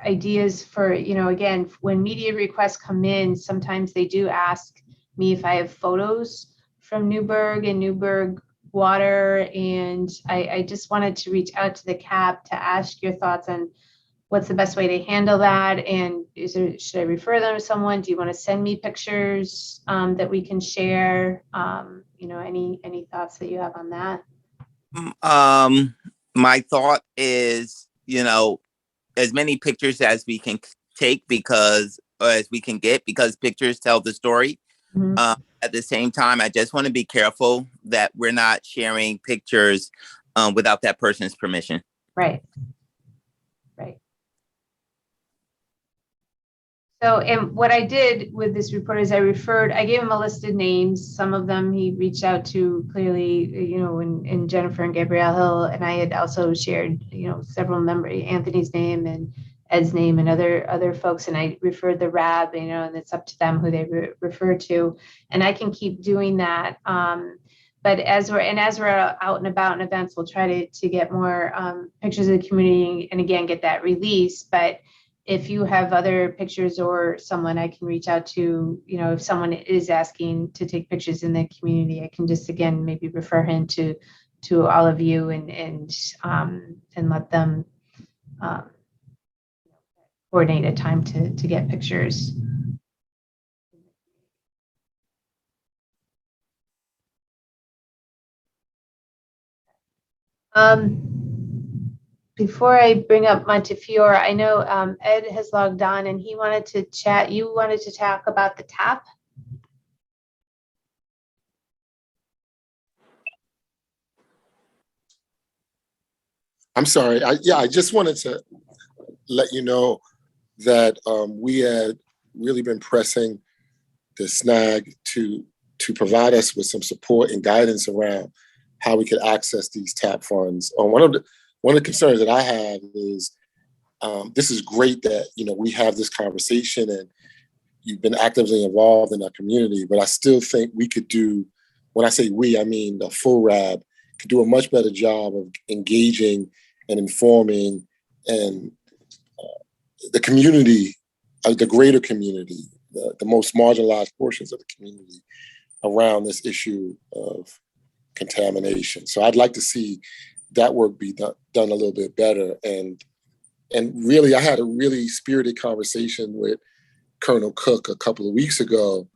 ideas for, again, when media requests come in, sometimes they do ask me if I have photos from Newburgh and Newburgh water. And I just wanted to reach out to the CAP to ask your thoughts on what's the best way to handle that? And should I refer them to someone? Do you want to send me pictures that we can share? Any thoughts that you have on that? My thought is, as many pictures as we can take as we can get, because pictures tell the story. Mm-hmm. At the same time, I just want to be careful that we're not sharing pictures without that person's permission. Right. So, and what I did with this report is I gave him a list of names. Some of them he reached out to clearly, and Jennifer and Gabrielle Hill, and I had also shared, several members, Anthony's name and Ed's name and other folks, and I referred the RAB, and it's up to them who they refer to, and I can keep doing that. But as we're out and about in events, we'll try to get more pictures of the community and again get that release. But if you have other pictures or someone I can reach out to, if someone is asking to take pictures in the community, I can just again maybe refer him to all of you and let them coordinate a time to get pictures. Before I bring up Montefiore, I know Ed has logged on and he wanted to chat. You wanted to talk about the TAP? I'm sorry. I just wanted to let you know that we had really been pressing the SNAG to provide us with some support and guidance around how we could access these TAP funds. One of the concerns that I have is this is great that we have this conversation and you've been actively involved in our community, but I still think we could do, when I say we, I mean the full RAB, could do a much better job of engaging and informing and the community, the greater community, the most marginalized portions of the community around this issue of contamination. So I'd like to see that work be done a little bit better. And really, I had a really spirited conversation with Colonel Cook a couple of weeks ago,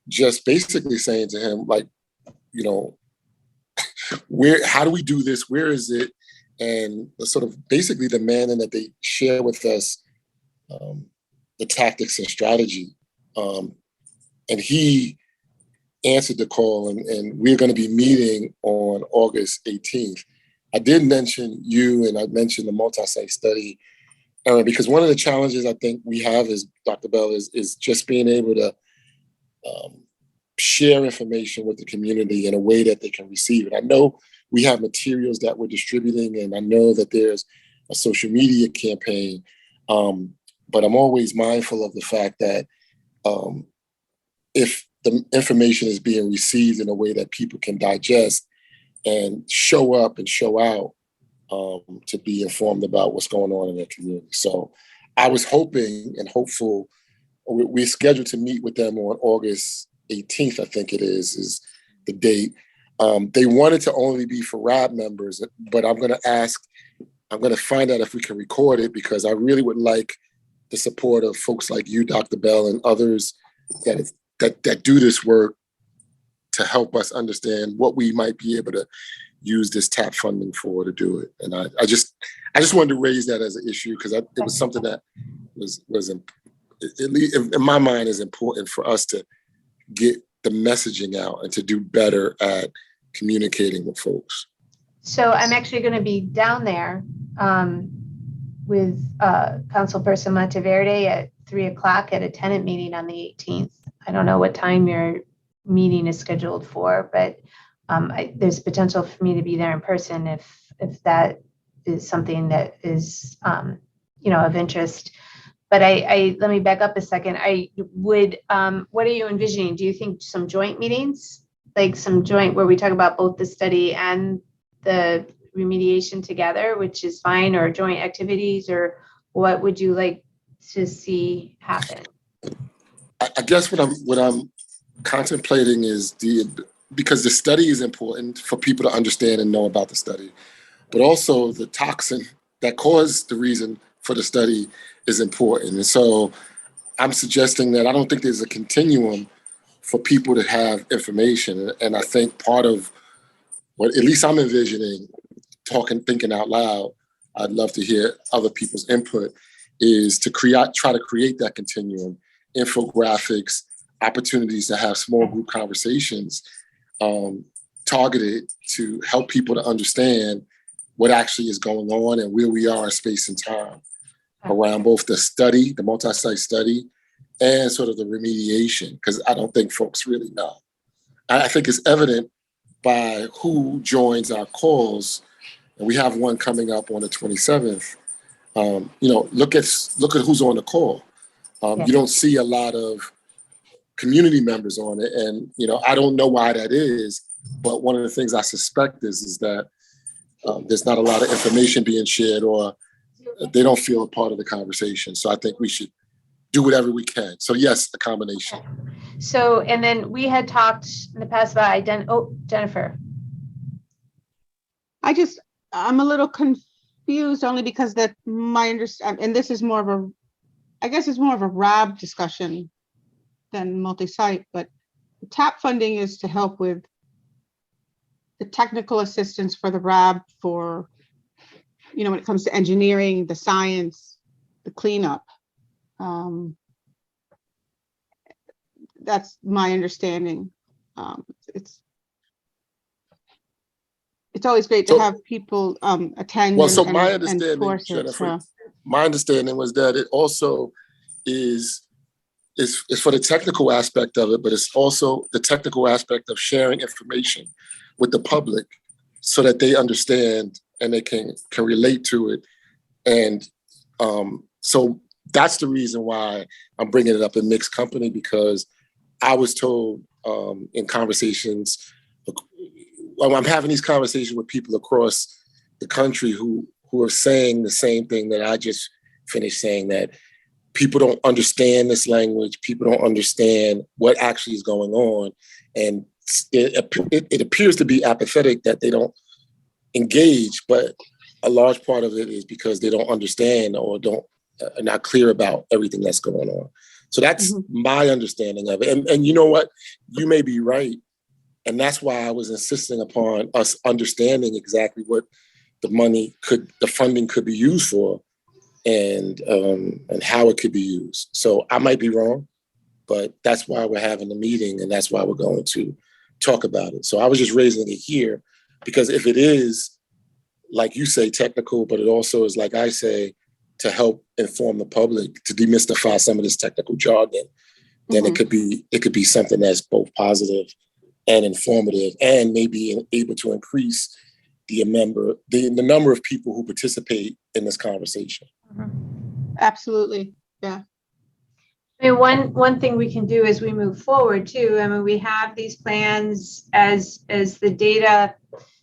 just basically saying to him, like, how do we do this? Where is it? And sort of basically demanding that they share with us the tactics and strategy. And he answered the call, and we're going to be meeting on August 18th. I did mention you, and I mentioned the multi-site study, because one of the challenges I think we have is, Dr. Bell, is just being able to share information with the community in a way that they can receive it. I know we have materials that we're distributing, and I know that there's a social media campaign, but I'm always mindful of the fact that if the information is being received in a way that people can digest and show up and show out to be informed about what's going on in their community. So I was hoping and hopeful, we're scheduled to meet with them on August 18th, I think it is the date. They wanted to only be for RAB members, but I'm going to find out if we can record it, because I really would like the support of folks like you, Dr. Bell, and others that do this work to help us understand what we might be able to use this TAP funding for to do it. And I just wanted to raise that as an issue, because it was something that was at least in my mind is important for us to get the messaging out and to do better at communicating with folks. So I'm actually going to be down there with Councilperson Monteverde at 3:00 at a tenant meeting on the 18th. I don't know what time your meeting is scheduled for, but there's potential for me to be there in person if that is something that is of interest. But let me back up a second. I would, what are you envisioning? Do you think some joint meetings, like some joint where we talk about both the study and the remediation together, which is fine, or joint activities, or what would you like to see happen? I guess what I'm contemplating is because the study is important for people to understand and know about the study, but also the toxin that caused the reason for the study is important. And so I'm suggesting that I don't think there's a continuum for people to have information. And I think part of what at least I'm envisioning, thinking out loud, I'd love to hear other people's input, is to try to create that continuum, infographics, opportunities to have small group conversations targeted to help people to understand what actually is going on and where we are in space and time around both the study, the multi-site study, and sort of the remediation, because I don't think folks really know. I think it's evident by who joins our calls, and we have one coming up on the 27th, look at who's on the call. You don't see a lot of community members on it, and I don't know why that is, but one of the things I suspect is that there's not a lot of information being shared, or they don't feel a part of the conversation. So I think we should do whatever we can. So yes, a combination. So, and then we had talked in the past about Jennifer. I'm a little confused only because that my understanding, and this is more of a, I guess it's more of a RAB discussion than multi-site, but the TAP funding is to help with the technical assistance for the RAB for, when it comes to engineering, the science, the cleanup. That's my understanding. It's always great to have people attend. Well, so my understanding, Jennifer, my understanding was that it also is for the technical aspect of it, but it's also the technical aspect of sharing information with the public so that they understand and they can relate to it. And so that's the reason why I'm bringing it up in mixed company, because I was told in conversations, I'm having these conversations with people across the country who are saying the same thing that I just finished saying, that people don't understand this language. People don't understand what actually is going on. And it appears to be apathetic that they don't engage, but a large part of it is because they don't understand or are not clear about everything that's going on. So that's my understanding of it. And you know what? You may be right. And that's why I was insisting upon us understanding exactly what the funding could be used for, and how it could be used. So I might be wrong, but that's why we're having the meeting, and that's why we're going to talk about it. So I was just raising it here because if it is, like you say, technical, but it also is, like I say, to help inform the public, to demystify some of this technical jargon, then it could be something that's both positive and informative, and maybe able to increase the number of people who participate in this conversation. Absolutely, yeah. I mean, one thing we can do as we move forward too. I mean, we have these plans as the data.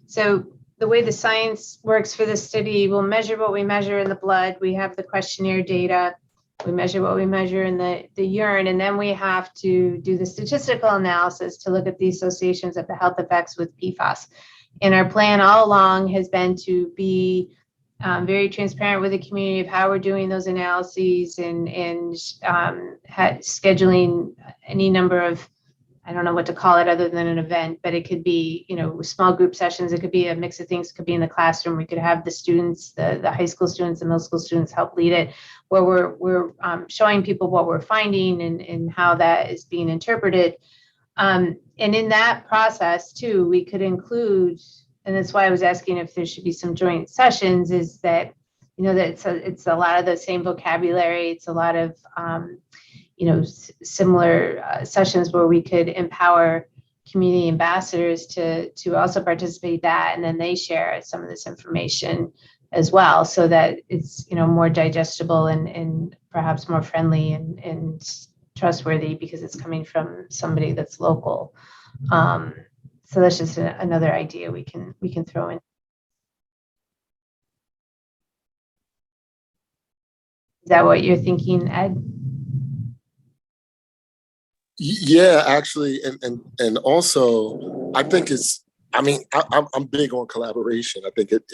So the way the science works for this study, we'll measure what we measure in the blood. We have the questionnaire data. We measure what we measure in the urine, and then we have to do the statistical analysis to look at the associations of the health effects with PFAS. And our plan all along has been to be very transparent with the community of how we're doing those analyses and scheduling any number of, I don't know what to call it other than an event, but it could be, small group sessions. It could be a mix of things. It could be in the classroom. We could have the students, the high school students, the middle school students help lead it, where we're showing people what we're finding and how that is being interpreted. And in that process too, we could include, and that's why I was asking if there should be some joint sessions, is that, that it's a lot of the same vocabulary. It's a lot of, similar sessions where we could empower community ambassadors to also participate that, and then they share some of this information as well, so that it's more digestible and perhaps more friendly and trustworthy because it's coming from somebody that's local. So that's just another idea we can throw in. Is that what you're thinking, Ed? Yeah, actually, and also I think I'm big on collaboration. I think it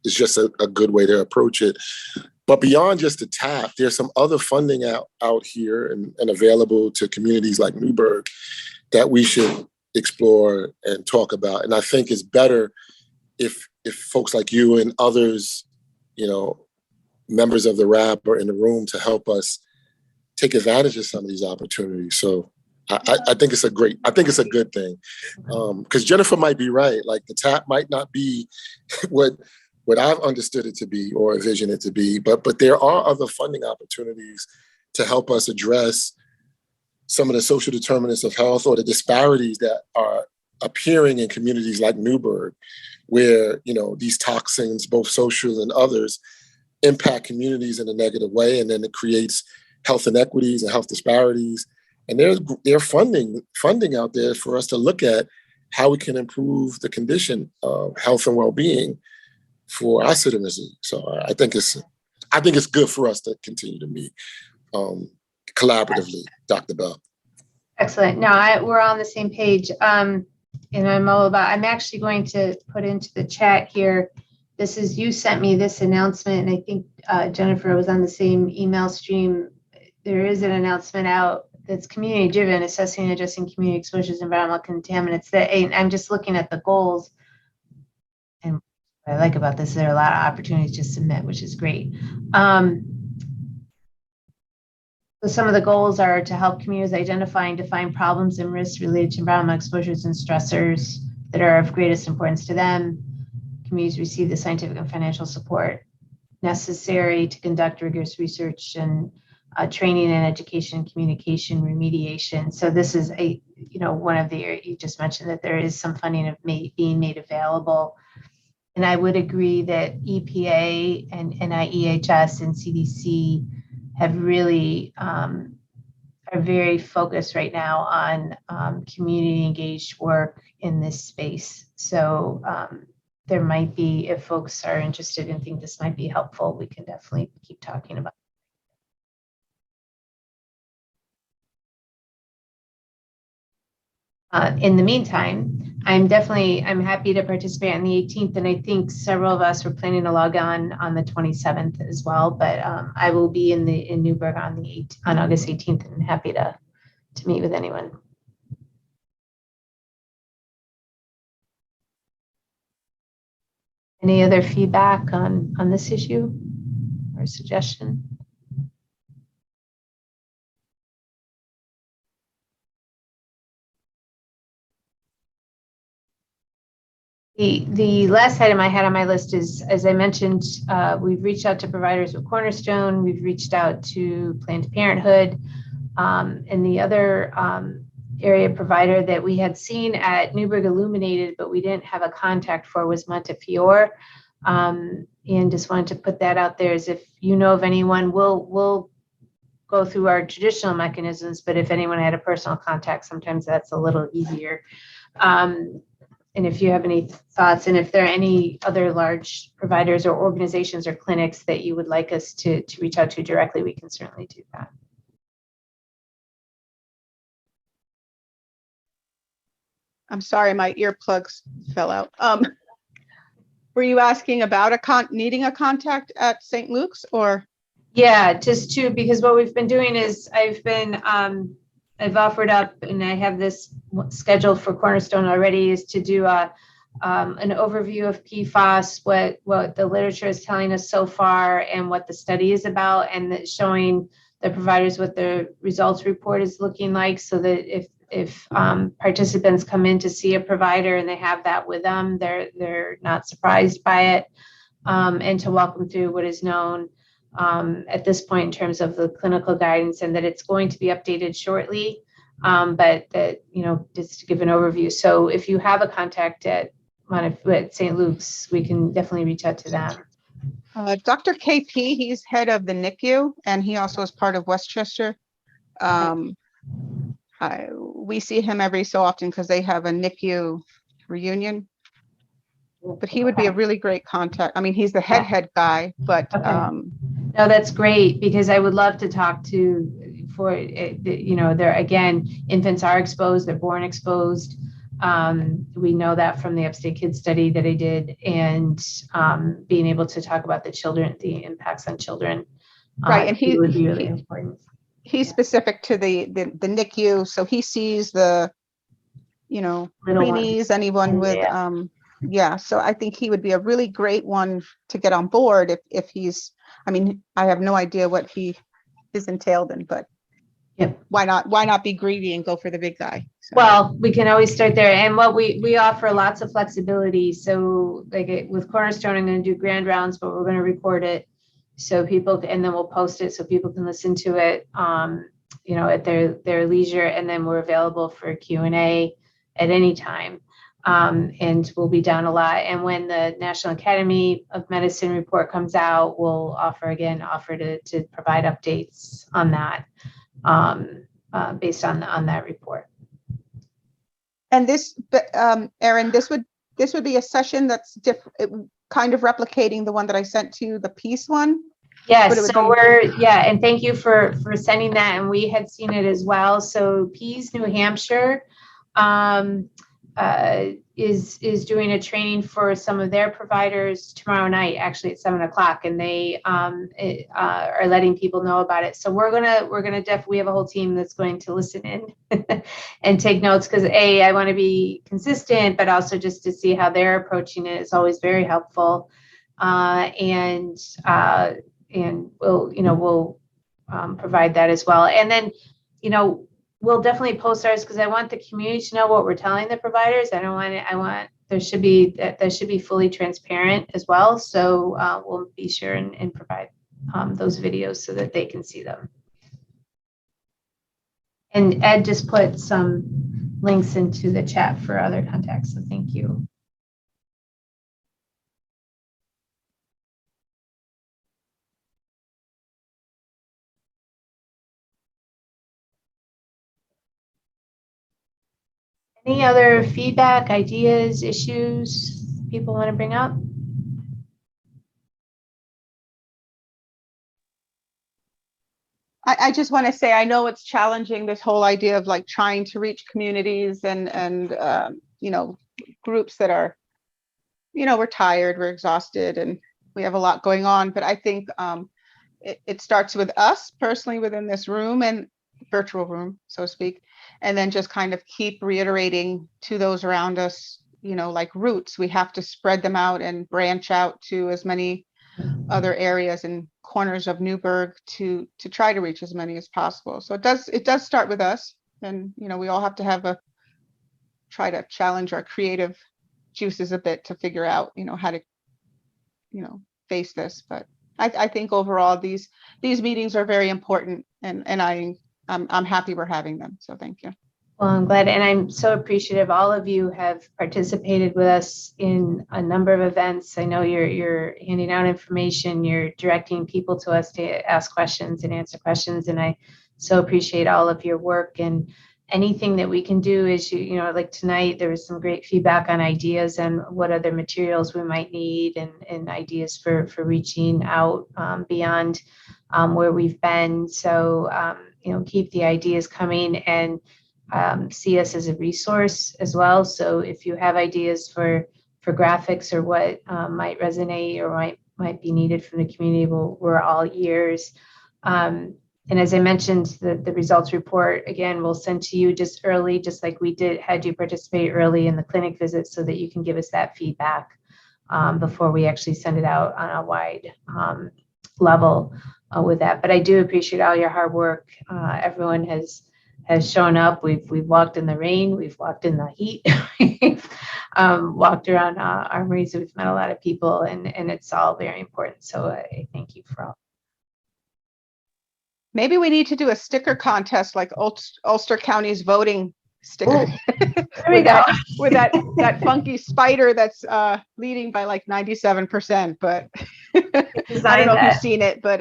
is just a good way to approach it. But beyond just the TAP, there's some other funding out here and available to communities like Newburgh that we should explore and talk about. And I think it's better if folks like you and others, members of the RAB are in the room to help us take advantage of some of these opportunities. So I think it's a good thing. Because Jennifer might be right. Like the TAP might not be what I've understood it to be or envisioned it to be, but there are other funding opportunities to help us address some of the social determinants of health or the disparities that are appearing in communities like Newburgh, where these toxins, both social and others, impact communities in a negative way, and then it creates health inequities and health disparities. And there's funding out there for us to look at how we can improve the condition of health and well-being for our citizenry. So I think it's good for us to continue to meet collaboratively, Dr. Bell. Excellent. No, we're on the same page. And I'm actually going to put into the chat here. You sent me this announcement, and I think Jennifer was on the same email stream. There is an announcement out that's community driven, assessing and addressing community exposures, environmental contaminants. And I'm just looking at the goals. And what I like about this, there are a lot of opportunities to submit, which is great. So some of the goals are to help communities identify and define problems and risks related to environmental exposures and stressors that are of greatest importance to them. Communities receive the scientific and financial support necessary to conduct rigorous research and training and education, communication, remediation. So this is one of the, you just mentioned that there is some funding being made available. And I would agree that EPA and NIEHS and CDC have really are very focused right now on community engaged work in this space. So there might be, if folks are interested and think this might be helpful, we can definitely keep talking about it. In the meantime, I'm happy to participate on the 18th, and I think several of us were planning to log on the 27th as well. But I will be in Newburgh on August 18th, and happy to meet with anyone. Any other feedback on this issue or suggestion? The last item I had on my list is, as I mentioned, we've reached out to providers with Cornerstone. We've reached out to Planned Parenthood, and the other area provider that we had seen at Newburgh Illuminated, but we didn't have a contact for, was Montefiore. And just wanted to put that out there as if you know of anyone, we'll go through our traditional mechanisms, but if anyone had a personal contact, sometimes that's a little easier. And if you have any thoughts, and if there are any other large providers or organizations or clinics that you would like us to reach out to directly, we can certainly do that. I'm sorry, my earplugs fell out. Were you asking about needing a contact at St. Luke's, or? Yeah, just because what we've been doing is I've offered up, and I have this scheduled for Cornerstone already, is to do an overview of PFAS, what the literature is telling us so far, and what the study is about, and showing the providers what the results report is looking like, so that if participants come in to see a provider and they have that with them, they're not surprised by it, and to walk them through what is known at this point in terms of the clinical guidance, and that it's going to be updated shortly, but that, just to give an overview. So if you have a contact at St. Luke's, we can definitely reach out to them. Dr. KP, he's head of the NICU, and he also is part of Westchester. We see him every so often because they have a NICU reunion. But he would be a really great contact. I mean, he's the head guy, but no, that's great, because I would love to talk to, they're, again, infants are exposed, they're born exposed. We know that from the Upstate Kids study that I did, and being able to talk about the impacts on children. Right, and he would be really important. He's specific to the NICU, so he sees the, preemies, anyone with, so I think he would be a really great one to get on board if he's, I have no idea what he is entailed in, but why not be greedy and go for the big guy? So. Well, we can always start there. And what we offer lots of flexibility. So with Cornerstone, I'm going to do grand rounds, but we're going to record it so people, and then we'll post it so people can listen to it, at their leisure. And then we're available for Q&A at any time. and we'll be down a lot. And when the National Academy of Medicine report comes out, we'll offer to provide updates on that based on that report. And this, Erin, this would be a session that's different, kind of replicating the one that I sent to you, the peace one. Yes, so and thank you for sending that. And we had seen it as well. So Pease New Hampshire is doing a training for some of their providers tomorrow night, actually at 7 o'clock, and they are letting people know about it. So we're gonna we have a whole team that's going to listen in and take notes, because I want to be consistent, but also just to see how they're approaching it is always very helpful. And we'll provide that as well. And then, we'll definitely post ours, because I want the community to know what we're telling the providers. There should be fully transparent as well. So we'll be sure and provide those videos so that they can see them. And Ed just put some links into the chat for other contacts. So thank you. Any other feedback, ideas, issues people want to bring up? I just want to say, I know it's challenging, this whole idea of like trying to reach communities and groups that are, we're tired, we're exhausted, and we have a lot going on. But I think it starts with us personally within this room and virtual room, so to speak, and then just kind of keep reiterating to those around us, like roots. We have to spread them out and branch out to as many other areas and corners of Newburgh to try to reach as many as possible. So it does start with us, and we all have to try to challenge our creative juices a bit to figure out how to face this. But I think overall these meetings are very important, and I'm happy we're having them. So thank you. Well, I'm glad, and I'm so appreciative. All of you have participated with us in a number of events. I know you're handing out information, you're directing people to us to ask questions and answer questions, and I so appreciate all of your work. And anything that we can do is, like tonight, there was some great feedback on ideas and what other materials we might need, and ideas for reaching out beyond where we've been. So, keep the ideas coming, and see us as a resource as well. So if you have ideas for graphics or what might resonate or might be needed from the community, we're all ears. And as I mentioned, the results report, again, we'll send to you just early, just like we had you participate early in the clinic visit, so that you can give us that feedback before we actually send it out on a wide level with that. But I do appreciate all your hard work. Everyone has shown up. We've walked in the rain, we've walked in the heat, we've walked around armories, we've met a lot of people, and it's all very important. So I thank you for all. Maybe we need to do a sticker contest like Ulster County's voting sticker. There we go. With that funky spider that's leading by like 97%, but I don't know if you've seen it, but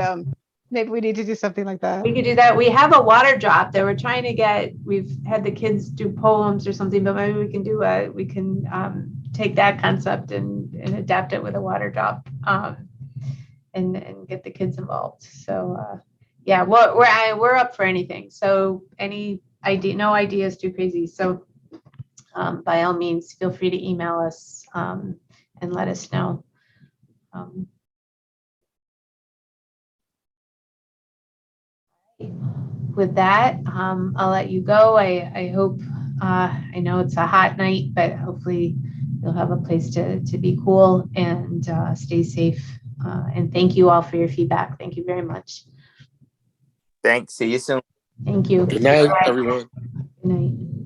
maybe we need to do something like that. We could do that. We have a water drop that we're trying to get. We've had the kids do poems or something, but maybe we can take that concept and adapt it with a water drop and get the kids involved. So yeah, we're up for anything. So any idea, no idea is too crazy. So by all means, feel free to email us and let us know. With that, I'll let you go. I hope, I know it's a hot night, but hopefully you'll have a place to be cool and stay safe. And thank you all for your feedback. Thank you very much. Thanks. See you soon. Thank you. Good night, Bye. everyone. Good night.